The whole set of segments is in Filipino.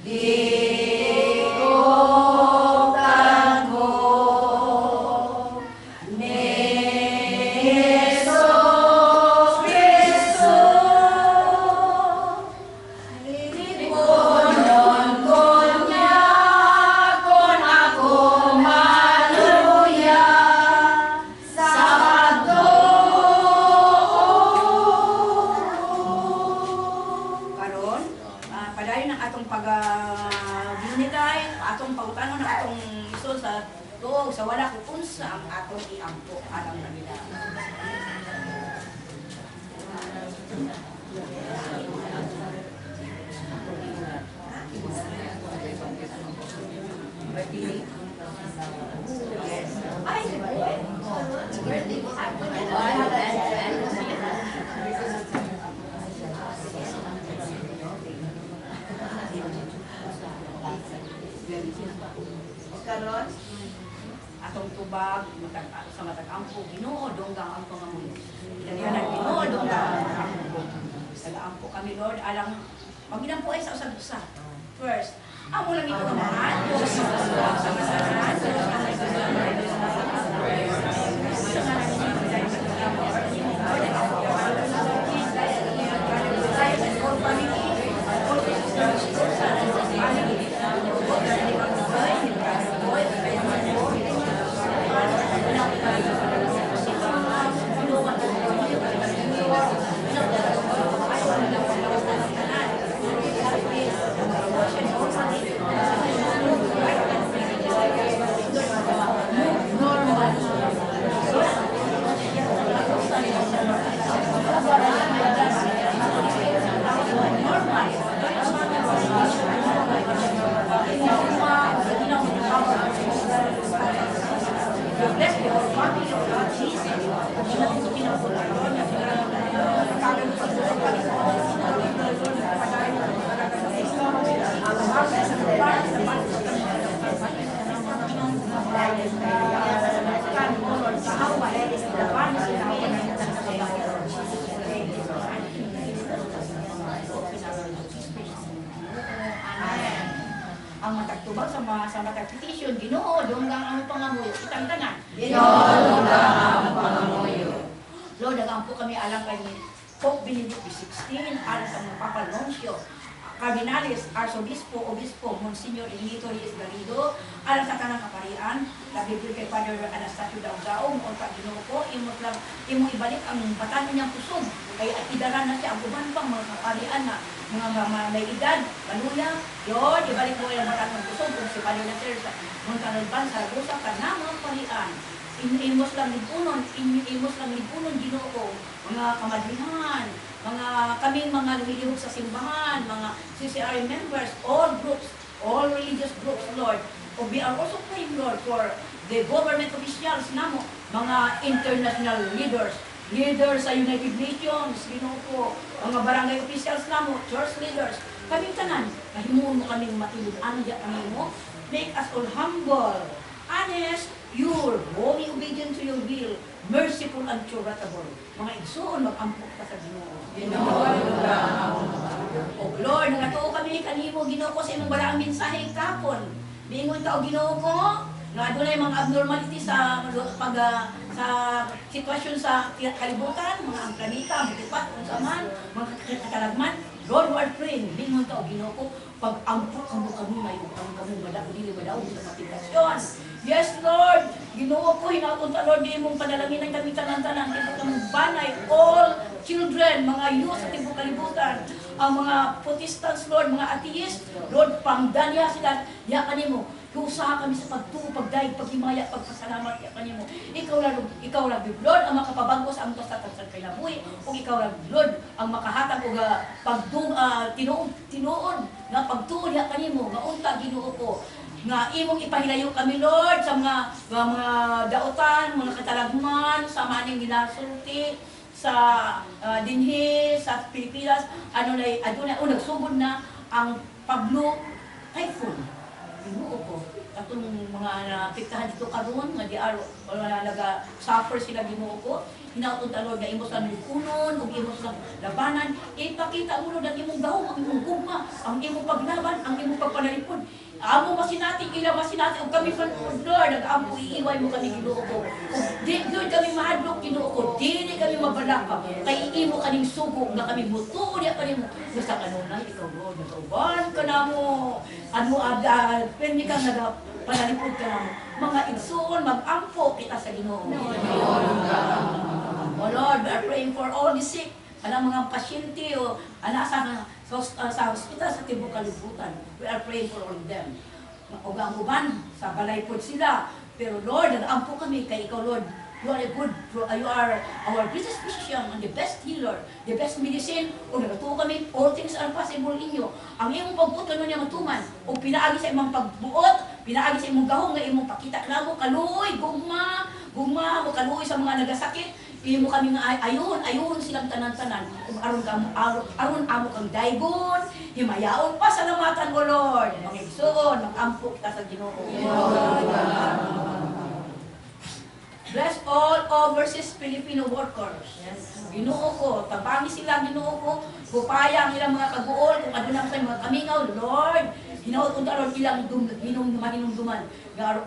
Diutan ko ni Jesus Cristo, lipunon ko niya kung ako maluya sa karon padayon ang atong pag-binitay, atong pagutanon ng atong iso sa tuog sa wala kung unsa ang atong iampo alang kanila. Karon atong tubag sa matag-ampo Ginoo donggang ang pangamuyo. Dalihan Ginoo donggang ang ampo. Nag-ampo kami Lord alang maginampo ay sa usab-usa. First, amo lang ito unahan, Diyos sa masaran, ang matagtubag sa matag-petition, Ginoo, donggang ang pangamuyo. Itang tanan. Ginoo, donggang ang pangamuyo. Lord, nagampo kami alang kay Pope Benedict XVI, alang sa mga Papal Nuncio, Cardinales, Arsobispo, Obispo, Monsignor Emilio Reyes Garrido, alang sa kanang kaparian, nabibigay kay Father Anastasio Daugao, o sa Ginoo ko, imo ibalik ang batan niyang pusog, kay idaran na siya ang uban pang mga kaparian na mga may edad, maluya, yun, ibalik mo yung batan ng pusog, kung si Father Nasir sa Montalban, sa Ragusa, kanamang parian, imos lang lipunon, Ginoo ko, mga kamadrihan, mga kaming mga lumilihog sa simbahan, mga CCR members, all groups, all religious groups, Lord. We are also praying, Lord, for the government officials namo, mga international leaders sa United Nations, Ginoo ko, mga barangay officials namo, church leaders, kaming tanan, mahimuon mo kaming matilid, ano diya kami mo, make us all humble, honest, pure, wholly obedient to your will, merciful and charitable. Mga igsoon, mag-ampok ka sa Ginoo. O Lord, nagatuo kami kanimo, Ginoo ko, sa imong balaang mensahe kapon. Bingon ka o Ginoo ko, nga doon ay mga abnormality sa sa sitwasyon sa kalibutan, mga ang planeta, ang bitipat, kung saan mga katalagman. Lord, we are praying, bingon ka o Ginoo ko, pag-ampok kamo kami ngayon, kami dili madaw sa matigasyon. Yes, Lord, Ginoo ko, hinatunta, Lord, di mong panalangin ang kami tanan-tanan, kaya kami banay, all children, mga youth sa tibok kalibutan, ang mga Protestants, Lord, mga atheist, Lord, pangdanya sila, ya kanimo, usaha kami sa pagtuo, pagdaig, paghimaya, pagpasalamat, ya kanimo. Ikaw lang, Lord, ang makapabago sa among sa kinabuhi, o ikaw lang, Lord, ang makahatag o tinuon, nga pagtuo, ya kanimo, nga unta, Ginoo ko, nga imong ipahilayo kami, Lord, sa mga dautan, mga katalagman, sa maning ginasulti, sa dinhi, sa Pilipinas, adunay nagsugod na ang Pablo Typhoon. Ginoo ko, atong mga napiktahan dito karon nga di aro naga-suffer sila, Ginoo ko. Hinautod ta, Lord, nga imos lang lukunon, o imos lang labanan, ipakita mo, Lord, ang imong gahom, ang imong gugma, ang imong paglaban, ang imong pagpanalipod. Amo masinati, ila masinati, o kami panood, Lord, nag-ampo, iiway mo kami Ginoo ko. Di, Lord, kami mahadlok Ginoo ko, di kami mabalaka, kay imo kaning sugong na kami mutuo niya kami mo. Basta kanunay, ikaw, Lord, nagauban ka na mo. Ano, pwede kang nagpanalipod ka na mo. Mga igsoon, mag-ampo kita sa Ginoo. O Lord, we are praying for all the sick, kanang mga pasyente o sa hospital sa tibok kalibutan. We are praying for all of them. Ugang-uban, sa balay po sila. Pero Lord, nag-ampo kami kay ikaw, Lord. You are a good, you are our greatest physician and the best healer, the best medicine. O nagatuo kami, all things are possible in you. Ang imong pagbuto nun niya matuman, o pinaagi sa imong pagbuot, pinaagi sa imong gahong nga imong pakita na mo, kaluoy, gugma, mo kaluoy sa mga nagasakit. Imo kami nga ayun silang tanan-tanan. Kung aron amo kang daygon, himayaon pa salamatan mo Lord. Mangigsoon, mag-ampo kita sa Ginoo. Bless all overseas Filipino workers. Ginoo ko, tabangi sila Ginoo ko, kupaya ang ilang mga kaguol, kung ano lang sa mga kamingaw, Lord. Hinaot unta Lord ilang mahinumduman.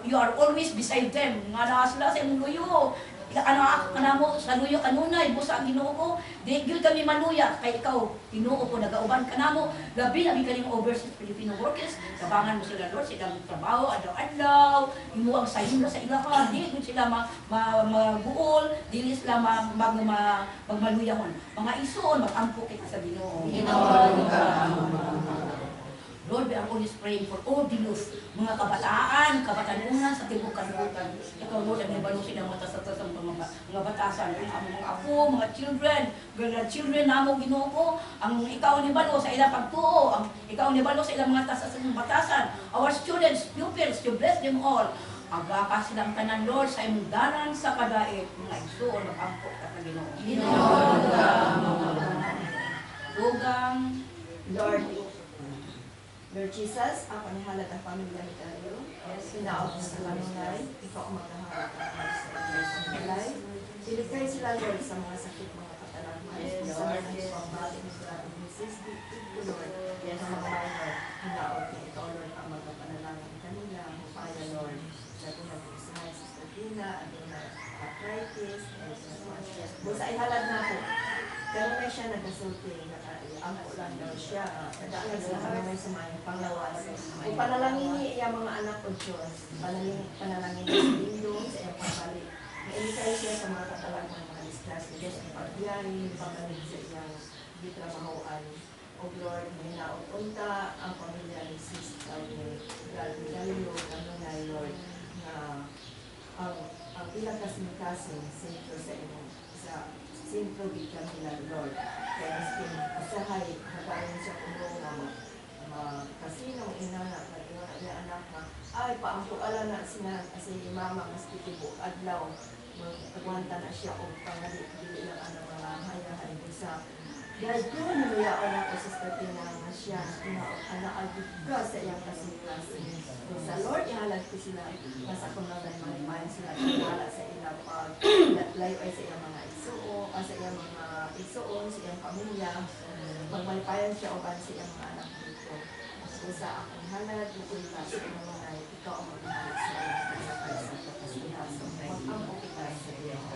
You are always beside them. Nga na sila sa imong luyo. Ano mo sa luyo kanunay busa ang Ginoo ko, di gyud kami manuya kay ikaw Ginoo ko nagauban ka namo labi kaning overseas Filipino workers tabangan mo sila Lord silang trabaho adlaw-adlaw imo ang sayon sa ilaha di gyud sila maguol dili sila magmaluyahon mga isuon magampo kita sa Ginoo. Lord, we are always praying for all the youth, mga kabatanunan sa tibok kalibutan. Ikaw, Lord, ang ibalo silang matasat sa mga batasan, ang mga apo, mga children namo Ginoo ko, ang ikaw ang ibalo sa ilang pagtuo, ang ikaw ang ibalo sa ilang mga batasan, our students, pupils, you bless them all. Aga silang tanan, Lord, sa imong dalan sa kadait, mga igsoon, mag-ampo ka sa Ginoo. Dugang, Lord Jesus, ako ni halat ang pamilya ni tayo. Sinaot na sa kanunay, ikaw ang maghahalat ang ayos sa Diyos ng balay. Iligay sila, Lord, sa mga sakit, mga katalagman. Sa mga pambalik ng sila ng misis, ito, Lord. Yan ang mga minor. Hinaot ni ikaw, Lord, ang magpapanalangin kanila. Hupaya, Lord. Sa tunag ko sa Sister Gina, at tunag arthritis, busa ihalad na ako. Pero may siya nagkasulti, angko lang daw siya. Nagdaan sila kami may sumayang panglawas. Kung panalangin niya mga anak o Diyos, panalangin niya sa lindong, sa iyang pagbalik. Mailikay siya sa mga katalag ng mga distas ni Diyos ang pagbiyari, pabalik sa iyang gitrabahoan. O Lord, may naunta ang pamilya ni Sister ni Galileo, kanunay Lord, na ang ilang kasing-kasing sentro sa iyong sentro di kanila Lord. Kaya miskin usahay, hagayon siya kung na kasino inanak na iwan niya anak na ay paangko-ala na sina kasi mama mas titibo adlaw magtagwanta na siya o pangali-dili lang ang mga hayahan sa dahil ko niluyaon ako sa Tina na siya anak-albiga sa iyang kasing-kasing. Sa Lord, ihalad ko sila nasa kung na malimayan sila ihalad sa ilang pag-layo ay sa iyang mga isuo, sa iyang mga isuon, sa iyang pamilya, magmalipayan siya o ban sa iyang mga anak dito. So sa akong halad, lukulita sa iyong mga ikaw ang maghahalad sa iyong kapasihan. So mag-ampo kita sa iyong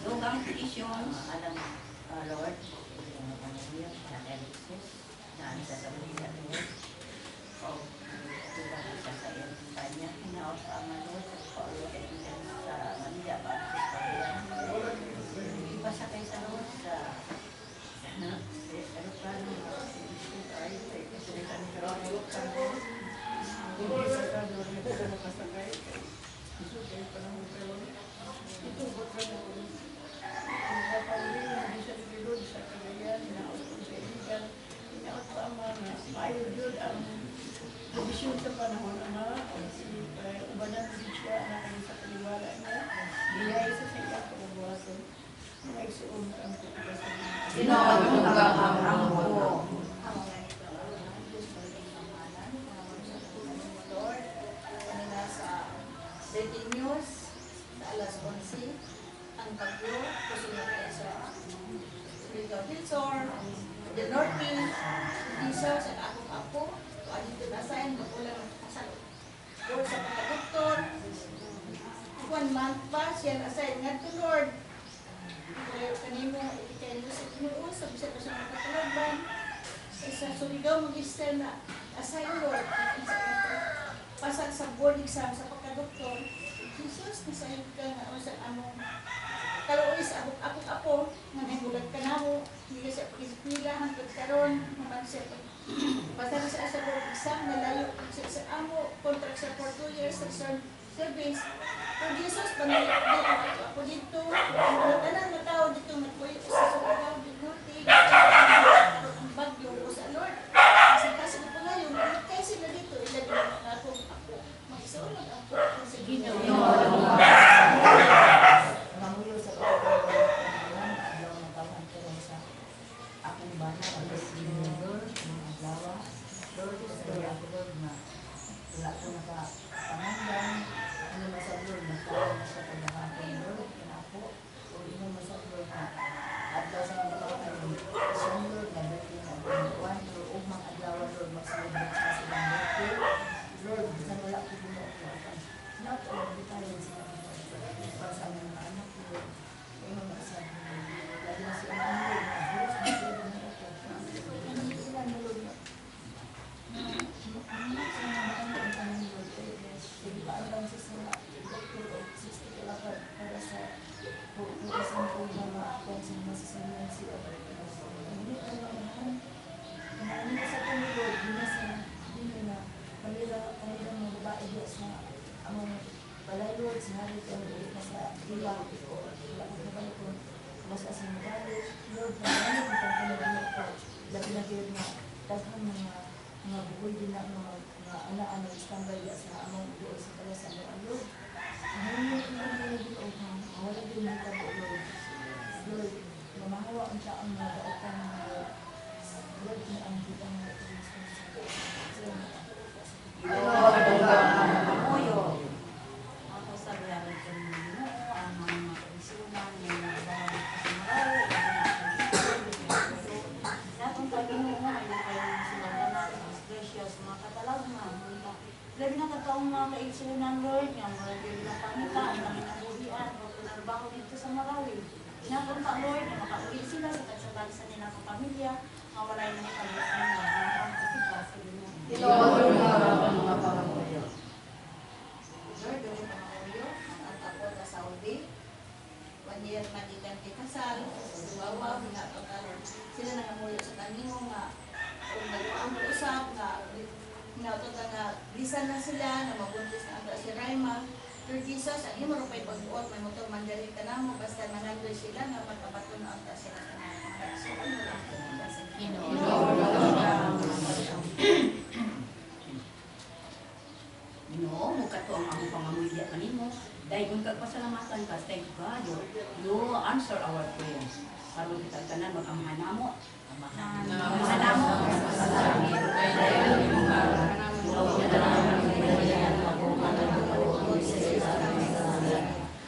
dugang petitions, Lord, yung pamilya, na Alexis, na isa sa mga Lord, o diba isa sa iyong kanya, hinaot ang Lord, sa Paulo, sa Manila, para sa Paulo, iba sa kayo sa Lord, sa aeroplano, ay, kasi kami Geronimo, hindi sa Lord, nakasakay, gusto kayo pa ng ito, ba't ka na pag-ibig hindi siya nilod sa kagayan, hinaot ko sa iligan, hinaot pa ang mga maayon yun ang provisyon sa panahon na ubanan din siya na kayo sa kaliwala niya, biyay sa iyang pagbawasan, mga isuon ka ang pagkita sa mga breaking news sa alas 11 ang bagyo kusunod sa Surigao del Sur, the Northeast, Jesus, ang akong apo, o dito nasayan, magulang ng kasal. Lord, sa pagka-doktor, 1 month pa, siya na-assign nga to Lord. Kaya kanimo, ikikain mo sa Ginoo, sabi siya pa siya makatulagban. Sa Surigao, mag-istel na assign Lord. Pasag sa board exam sa pagka-doktor, Jesus, nasayod ka nga o sa among kaluoy sa akong apo, nanay-bulag ka na mo, hindi ka siya pag-isipila, hanggang karoon, naman siya pasag siya sa board exam, nalayo siya sa amo, contract siya for 2 years, sa service. Pero Jesus, panalik ako dito, ang tanang na tao dito, nagpuyo ko sa Surigao, Binuti, ang bagyo ko sa Lord. Kasi ko nga yung kaya sila dito, ilagay na akong ako. Mag-isulog ako sa Ginoo. Mamuyo sa pagkakaroon, adlaw na tawhan ko rin sa akong bana, ang Lord, mga adlaw. Lord, sa ako Lord na wala ko nakapangandan, ano masab Lord, nakaroon na sa pagkakakon Lord, kanako, o ino masab Lord na adlaw sa mga pagkakaroon, isang Lord, na birthday na buwan, Lord, o mga adlaw Lord, mag-celebrate sa silang birthday, Lord, na wala ko bumo ko, not all the time sila para sa aming mga anak ko, ay mga sabi mo, lalo na si Amin Lord, na Diyos, na sila na ito. Hindi sila na Lord na, sige pa ang bangsa sa doktor o 60 kalakad para sa isang po na maakong sa masasalayan siya. Hindi ko naman, kananin sa kong Lord, hindi na kanilang mga babae Diyos na among balay Lord, sinabi ko ulit na sa iwa o wala ko kabalik ko mas asang magalit Lord, maraming itong kanilang ko labi na Lord na daghang mga bukoy din na mga anak-anak standby sa among doon sa pala sa mga Lord. Ngayon yung mga dito o wala din yung tabo Lord. Lord, mamahawa ang taong mga daotang Lord. Lord, na ang kitang mga Mamuyo. ako sa biyahe ko nino, ang mga kaisinan, yung mga bahay ko sa Marawi, natong Panginoon nga, ay nakayon sila ganan, mas gracious, mga katalagman, labi na kataong mga kaisinan, Lord, nga mga labi na pangita, ang kami nabuhian, o pinarbaho dito sa Marawi. Inapunta, Lord, na makauwi sila sa kagsabali sa nilang kapamilya, nga walay na kalimutan na ang kapita sa Ginoo. Lord, gawin pangamuyo, ang tapos sa Saudi. 1 year magikan kay kasal, duwawa, pinapagkaroon. Sila nangamuyo sa kanimo nga, kung nag-usap nga, pinautot nga, lisan na sila, na mabuntis na ang si Raima. Lord Jesus, ang imo rin pa'y pag-uot, may motor mandali ka na mo, basta manandoy sila, nga magkapato na ang sila ka na. So, ano lang po nila sa Ginoo, mukato ang among pamamilya kanimo. Dahil kung kagpasalamatan ka, thank God, you answer our prayers. Karon kita tanan mag-amahan namo. Amahan namo.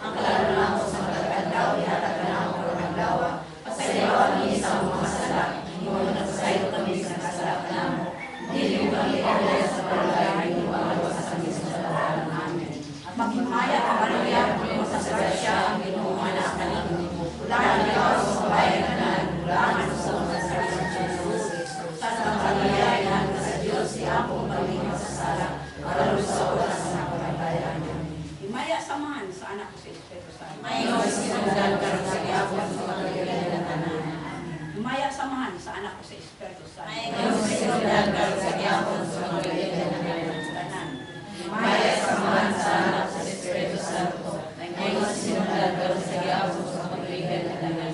Ang kaluluwa mo sa pagkakadaw, ihatag ka na ang karunaglawa. Pasayaw kami sa mga masala. Ingon na pasayaw kami sa kasalanan mo. Dili mo kami alay sa palagay mo sa kami sa kasalanan namin. At maghimaya ka Maria, mo sa grasya ang Ginoo anak kanimo. Ulaan ikaw sa bayan kanan, ulaan sa mga salita ni Jesus. Sa pagkakayayan ka sa Diyos, si Apo Panginoon sa sala, para sa oras na kamatayan. Himaya samahan sa anak ko sa Espiritu Santo. Mayon sinundan karon sa gihapon sa magagaling na tanan. Himaya samahan sa anak ko sa Espiritu Santo. Mayon sinundan karon sa gihapon sa magagaling na tanan. Himaya Samahan sa anak sa Espiritu Santo. Mayon sinundan karon sa gihapon sa magagaling na tanan.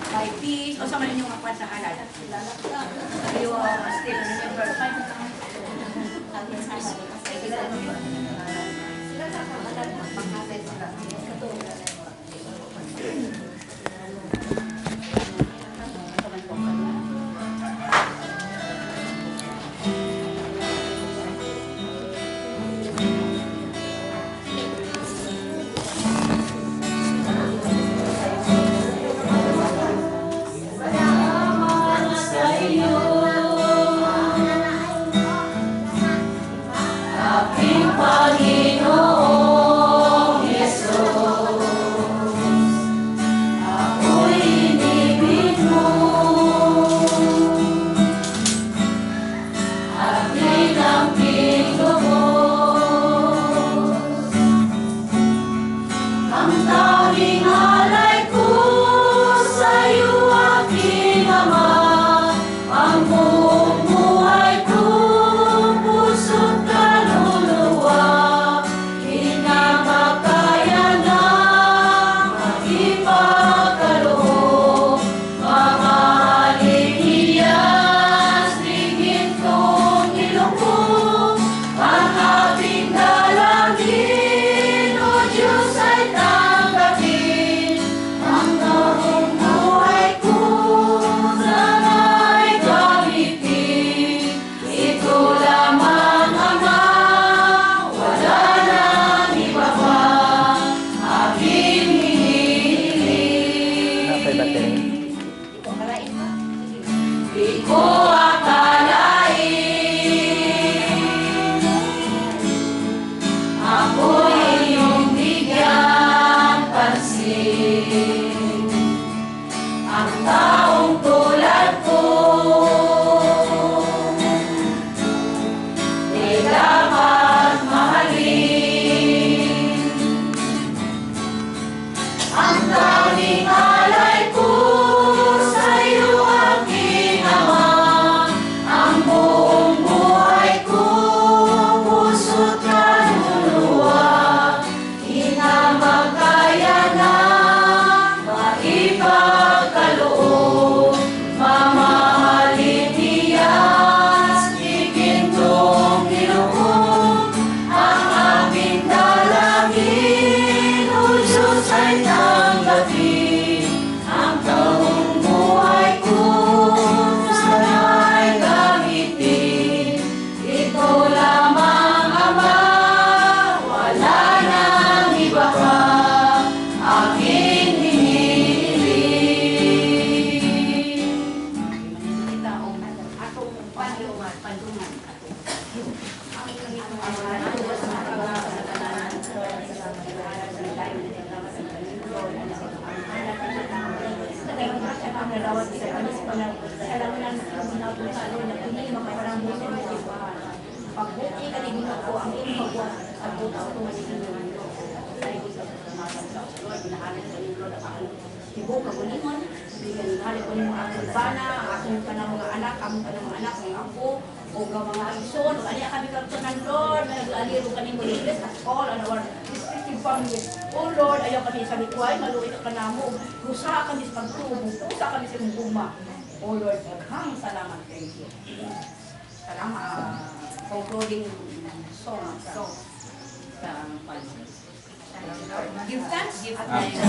By peace, o sa man inyong kapwan sa halal. You still remember. Sila sa kamalan magpangkasay sila. Di ko akalain ako iyong bigyan pansin. Ang taong tulad ko di dapat mahalin. Ang tanging alay ko sa'yo, aking Ama, ang buong buhay ko, puso't kaluluwa, hinamagaya na maipagkaloob, mamahalin niyas, ikintong niloob, ang aming dalangin, o Diyos ay tanggapin, ang taong buhay ko, sana'y gamitin, ito lamang Ama, wala nang iba pa, aking hinihiling. Kita o atong pandungan. Ang nangitong amahan ko sa mga kagagalan, pagbuti ka ni Ginoo ko ang iyong pagbuhat sa buta o tungo ni Ginoo. Dahil ko sa pagmamahal sa Lord, ginahalit sa Ginoo na ako. Tibo ka gulingon, ginahalit ko ng mga akong bana, ang akong kanang mga anak, among kanang mga anak, mga ako, o mga ison, o kanya kami kagtunan Lord, na nag-aliro ka ni mo lilis, at all on our respective families. O Lord, ayaw kami sa likuay, maluit ka na mo, rusa kami sa pagtubog, rusa kami sa mong guma. O Lord, maghang salamat, thank you. Salamat. Concluding song. Give thanks. Give thanks.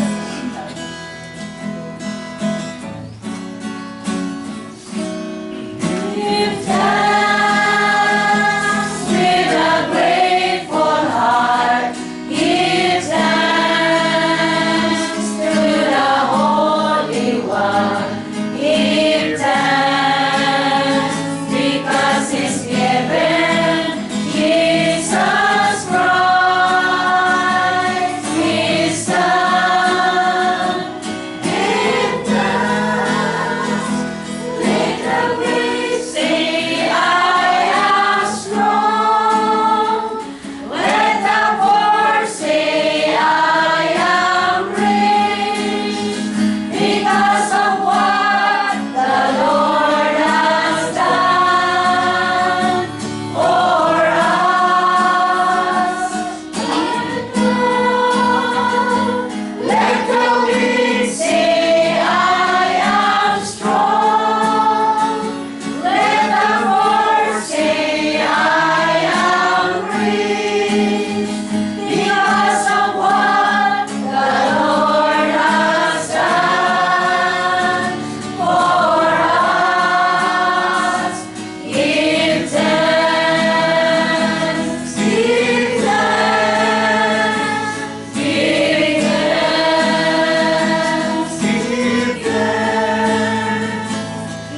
Give thanks with a grateful heart. Give thanks to the Holy One. Give thanks because He's given Jesus Christ, His Son. Give thanks. Let the weak say, I am strong. Let the poor say, I am rich. Because of what the Lord has done for us. Let the weak say, I am strong. Let the poor say, I am rich. Because of what the Lord has done for us. Give thanks, give thanks, give thanks, give thanks,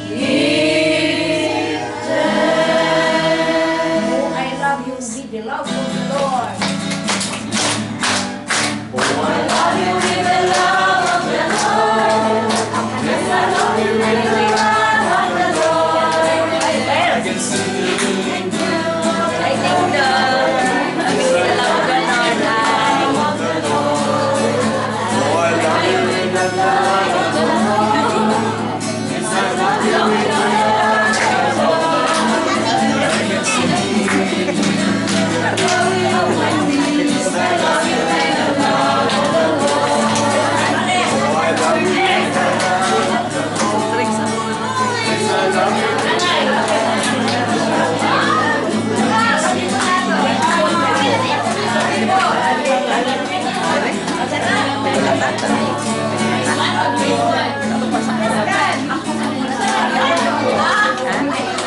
give thanks. Oh, I love you with the love of the Lord. I love you with the love of the Lord. Yes, I love you with the love of the Lord. I can sing I think the love of the Oh, I love you with the love of the Lord. Yes, I love you with the love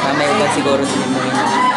Mamaya ugat siguro sa limuhin.